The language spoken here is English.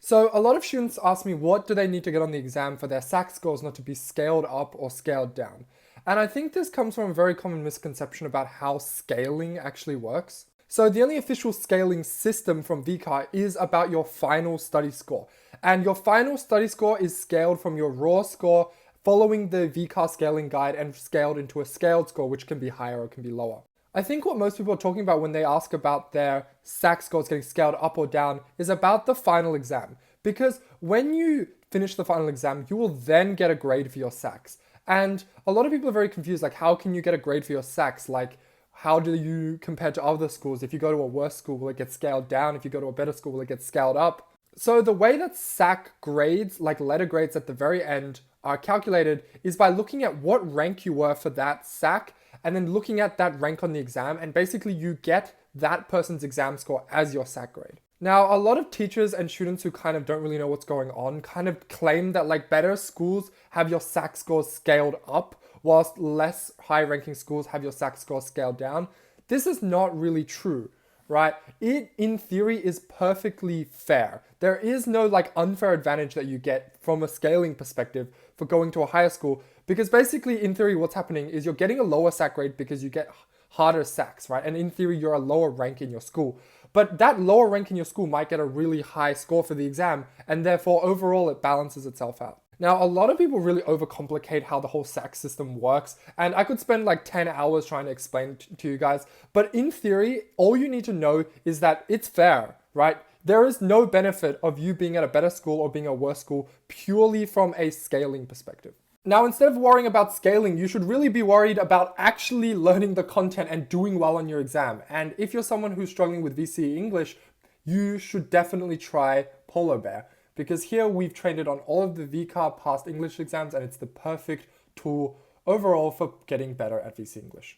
So a lot of students ask me, what do they need to get on the exam for their SAC scores not to be scaled up or scaled down? And I think this comes from a very common misconception about how scaling actually works. So the only official scaling system from VCAR is about your final study score. And your final study score is scaled from your raw score following the VCAR scaling guide and scaled into a scaled score, which can be higher or can be lower. I think what most people are talking about when they ask about their SAC scores getting scaled up or down is about the final exam. Because when you finish the final exam, you will then get a grade for your SACs. And a lot of people are very confused, like how can you get a grade for your SACs? Like how do you compare to other schools? If you go to a worse school, will it get scaled down? If you go to a better school, will it get scaled up? So the way that SAC grades, like letter grades at the very end, are calculated is by looking at what rank you were for that SAC and then looking at that rank on the exam, and basically you get that person's exam score as your SAC grade. Now, a lot of teachers and students who kind of don't really know what's going on kind of claim that like better schools have your SAC scores scaled up, whilst less high-ranking schools have your SAC scores scaled down. This is not really true, right? It, in theory, is perfectly fair. There is no like unfair advantage that you get from a scaling perspective for going to a higher school, because basically, in theory, what's happening is you're getting a lower SAC grade because you get harder SACs, right? And in theory, you're a lower rank in your school. But that lower rank in your school might get a really high score for the exam, and therefore, overall, it balances itself out. Now, a lot of people really overcomplicate how the whole SAC system works, and I could spend like 10 hours trying to explain it to you guys, but in theory, all you need to know is that it's fair, right? There is no benefit of you being at a better school or being a worse school purely from a scaling perspective. Now, instead of worrying about scaling, you should really be worried about actually learning the content and doing well on your exam. And if you're someone who's struggling with VCE English, you should definitely try Polar Bear, because here we've trained it on all of the VCAR past English exams, and it's the perfect tool overall for getting better at VCE English.